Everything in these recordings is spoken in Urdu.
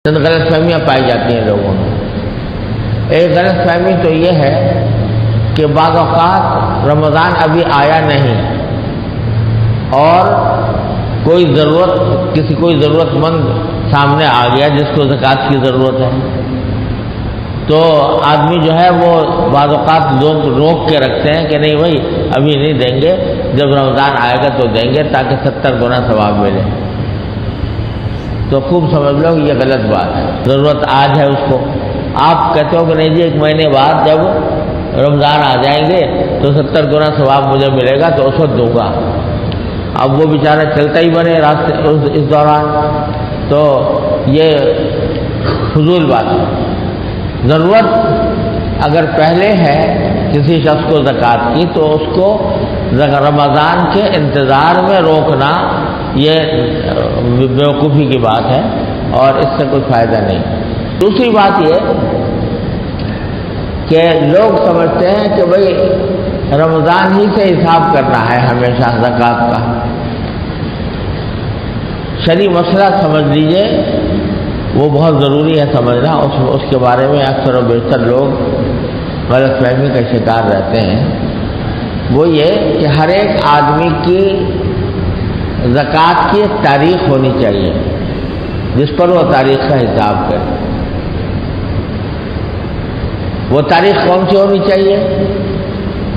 چند غلط فہمیاں پائی جاتی ہیں لوگوں میں۔ ایک غلط فہمی تو یہ ہے کہ بعض اوقات رمضان ابھی آیا نہیں اور کوئی ضرورت مند سامنے آ گیا جس کو زکوٰۃ کی ضرورت ہے، تو آدمی جو ہے وہ بعض اوقات لوگ روک کے رکھتے ہیں کہ نہیں بھائی ابھی نہیں دیں گے، جب رمضان آئے گا تو دیں گے تاکہ 70 گنا ثواب ملے۔ تو خوب سمجھ لو یہ غلط بات ہے، ضرورت آج ہے اس کو، آپ کہتے ہو کہ نہیں جی 1 مہینے بعد جب رمضان آ جائیں گے تو 70 گنا ثواب مجھے ملے گا تو اس وقت دوں گا۔ اب وہ بیچارہ چلتا ہی بنے راستے اس دوران، تو یہ فضول بات ہے۔ ضرورت اگر پہلے ہے کسی شخص کو زکوٰۃ کی تو اس کو رمضان کے انتظار میں روکنا یہ بیوقوفی کی بات ہے اور اس سے کوئی فائدہ نہیں۔ دوسری بات یہ کہ لوگ سمجھتے ہیں کہ بھئی رمضان ہی سے حساب کرنا ہے ہمیشہ زکوٰۃ کا۔ شرعی مسئلہ سمجھ لیجئے، وہ بہت ضروری ہے سمجھنا، اس کے بارے میں اکثر و بیشتر لوگ غلط فہمی کا شکار رہتے ہیں۔ وہ یہ کہ ہر ایک آدمی کی زکوٰۃ کی ایک تاریخ ہونی چاہیے جس پر وہ تاریخ کا حساب کرے۔ وہ تاریخ کون سی ہونی چاہیے؟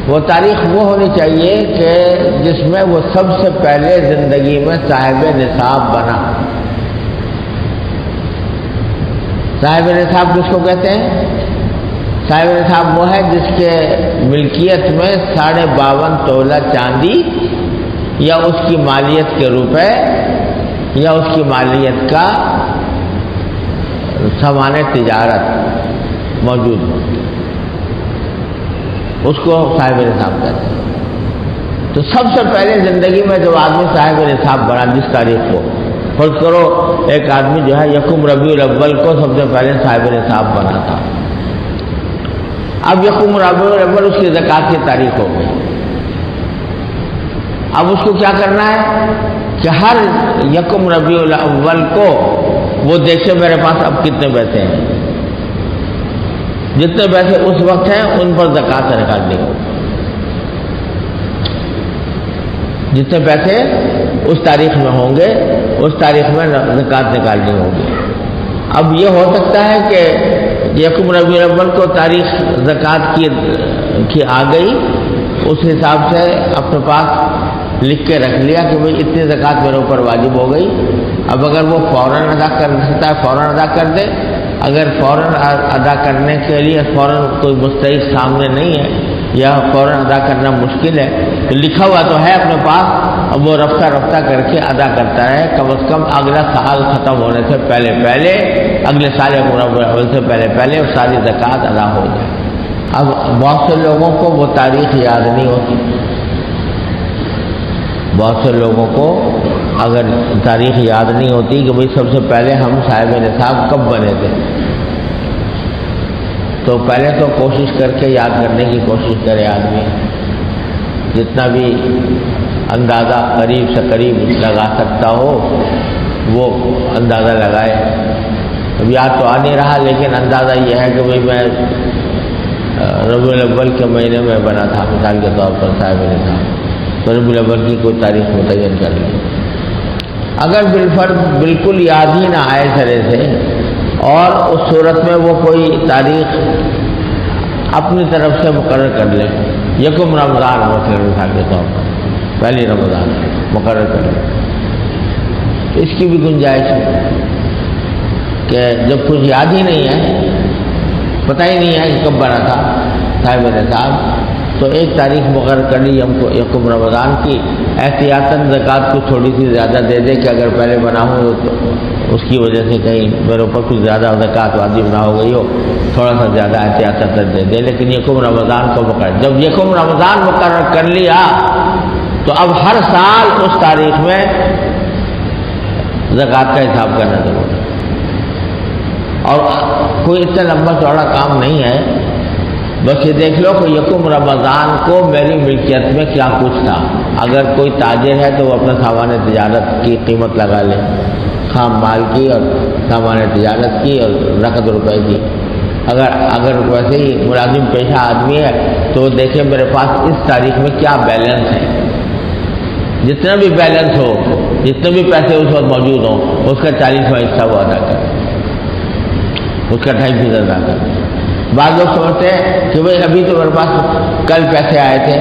وہ تاریخ وہ ہونی چاہیے کہ جس میں وہ سب سے پہلے زندگی میں صاحب نصاب بنا۔ صاحب نصاب کس کو کہتے ہیں؟ صاحب نصاب وہ ہے جس کے ملکیت میں 52.5 تولہ چاندی یا اس کی مالیت کے روپے یا اس کی مالیت کا سامان تجارت موجود ہو، اس کو صاحب نصاب کہتے ہیں۔ تو سب سے پہلے زندگی میں جو آدمی صاحب نصاب بنا جس تاریخ کو، فرض کرو ایک آدمی جو ہے 1 ربیع الاول کو سب سے پہلے صاحب نصاب بنا تھا، اب 1 ربیع الاول اس کی زکوٰۃ کی تاریخ ہو گئی۔ اب اس کو کیا کرنا ہے کہ ہر 1 ربیع الاول کو وہ دیکھے میرے پاس اب کتنے پیسے ہیں، جتنے پیسے اس وقت ہیں ان پر زکوٰۃ نکالنی ہوگی، جتنے پیسے اس تاریخ میں ہوں گے اس تاریخ میں زکوٰۃ نکالنی ہوگی۔ اب یہ ہو سکتا ہے کہ 1 ربیع الاول کو تاریخ زکوٰۃ کی آ گئی، اس حساب سے اپنے پاس لکھ کے رکھ لیا کہ بھئی اتنی زکوٰۃ میرے اوپر واجب ہو گئی۔ اب اگر وہ فوراً ادا کر سکتا ہے فوراً ادا کر دے، اگر فوراً ادا کرنے کے لیے فوراً کوئی مستحق سامنے نہیں ہے یا فوراً ادا کرنا مشکل ہے تو لکھا ہوا تو ہے اپنے پاس، اب وہ رفتہ رفتہ کر کے ادا کرتا ہے، کم از کم اگلا سال ختم ہونے سے پہلے اگلے سال 1 ربیع الاول سے پہلے ساری زکوٰۃ ادا ہو جائے۔ اب بہت سے لوگوں کو وہ تاریخ یاد نہیں ہوتی، بہت سے لوگوں کو اگر تاریخ یاد نہیں ہوتی کہ بھئی سب سے پہلے ہم صاحب نصاب کب بنے تھے، تو پہلے تو کوشش کر کے یاد کرنے کی کوشش کرے آدمی، جتنا بھی اندازہ قریب سے قریب لگا سکتا ہو وہ اندازہ لگائے۔ اب یاد تو آ نہیں رہا لیکن اندازہ یہ ہے کہ بھئی میں ربیع الاول کے مہینے میں بنا تھا مثال کے طور پر صاحب نصاب، تو ربیع الاول کی کوئی تاریخ متعین کر لی۔ اگر بالفرض بالکل یاد ہی نہ آئے سرے سے اور اس صورت میں وہ کوئی تاریخ اپنی طرف سے مقرر کر لے، 1 رمضان مثال کے طور پر پہلی رمضان مقرر کر لے، اس کی بھی گنجائش ہے کہ جب کچھ یاد ہی نہیں ہے، پتہ ہی نہیں ہے کہ کب بنا تھا صاحب نصاب، تو ایک تاریخ مقرر کر لی 1 رمضان کی، احتیاطاً زکوٰۃ کو تھوڑی سی زیادہ دے دے کہ اگر پہلے بنا ہو تو اس کی وجہ سے کہیں میرے اوپر کچھ زیادہ زکوٰۃ واجب نہ ہو گئی ہو، تھوڑا سا زیادہ احتیاطاً دے دے، لیکن 1 رمضان کو مقرر، جب 1 رمضان مقرر کر لیا تو اب ہر سال اس تاریخ میں زکوٰۃ کا حساب کرنا ضروری ہے، اور کوئی اتنا لمبا چوڑا کام نہیں ہے، بس یہ دیکھ لو کہ 1 رمضان کو میری ملکیت میں کیا کچھ تھا۔ اگر کوئی تاجر ہے تو وہ اپنا سامان تجارت کی قیمت لگا لے، خام مال کی اور سامان تجارت کی اور نقد روپے کی. اگر ویسے ہی ملازم پیشہ آدمی ہے تو دیکھیں میرے پاس اس تاریخ میں کیا بیلنس ہے. جتنا بھی بیلنس ہو، جتنے بھی پیسے اس وقت موجود ہوں، اس کا 40واں حصہ وہ ادا کرے، اس کا 2.5% ادا کرے. بعض لوگ سمجھتے ہیں کہ بھئی ابھی تو میرے پاس کل پیسے آئے تھے،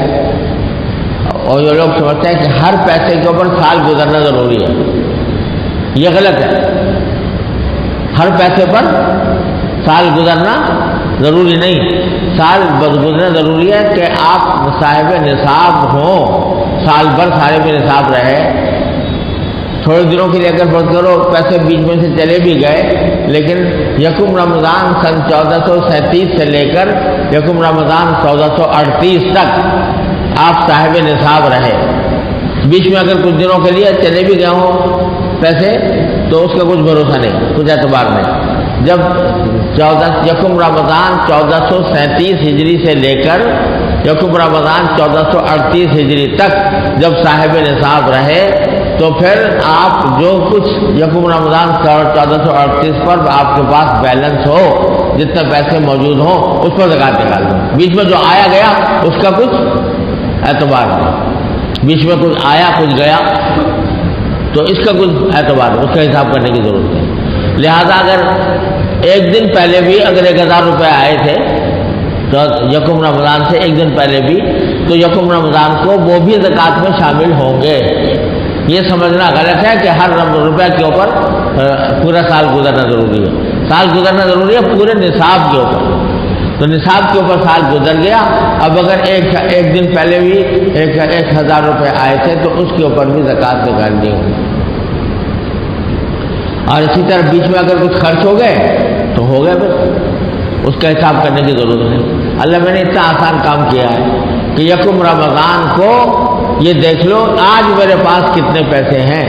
اور یہ لوگ سمجھتے ہیں کہ ہر پیسے کے اوپر سال گزرنا ضروری ہے. یہ غلط ہے. ہر پیسے پر سال گزرنا ضروری نہیں. سال گزرنا ضروری ہے کہ آپ صاحب نصاب ہوں، سال بھر صاحب نصاب رہے. تھوڑے دنوں کے لیے اگر فرض کرو پیسے بیچ میں سے چلے بھی گئے، لیکن یکم رمضان سن 1437 سے لے کر یکم رمضان 1438 تک آپ صاحب نصاب رہے. بیچ میں اگر کچھ دنوں کے لیے چلے بھی گئے ہوں پیسے تو اس کا کچھ بھروسہ نہیں، کچھ اعتبار نہیں. جب یکم رمضان 1437 ہجری سے لے کر یکم رمضان 1438 ہجری تک جب صاحب نصاب رہے تو پھر آپ جو کچھ یکم رمضان 1438 پر آپ کے پاس بیلنس ہو، جتنے پیسے موجود ہوں، اس پر زکوٰۃ نکال دو. بیچ میں جو آیا گیا اس کا کچھ اعتبار نہیں. بیچ میں کچھ آیا کچھ گیا تو اس کا کچھ اعتبار، اس کا حساب کرنے کی ضرورت نہیں. لہذا اگر ایک دن پہلے بھی اگر 1000 روپے آئے تھے تو یکم رمضان سے ایک دن پہلے بھی، تو یکم رمضان کو وہ بھی زکوٰۃ میں شامل ہوں گے. یہ سمجھنا غلط ہے کہ ہر روپے کے اوپر پورا سال گزرنا ضروری ہے. سال گزرنا ضروری ہے پورے نصاب کے اوپر. تو نصاب کے اوپر سال گزر گیا. اب اگر ایک دن پہلے بھی 1000 روپے آئے تھے تو اس کے اوپر بھی زکوٰۃ نکالنی ہوگی. اور اسی طرح بیچ میں اگر کچھ خرچ ہو گئے تو ہو گئے، بس اس کا حساب کرنے کی ضرورت نہیں. اللہ میں نے اتنا آسان کام کیا ہے کہ یکم رمضان کو یہ دیکھ لو آج میرے پاس کتنے پیسے ہیں.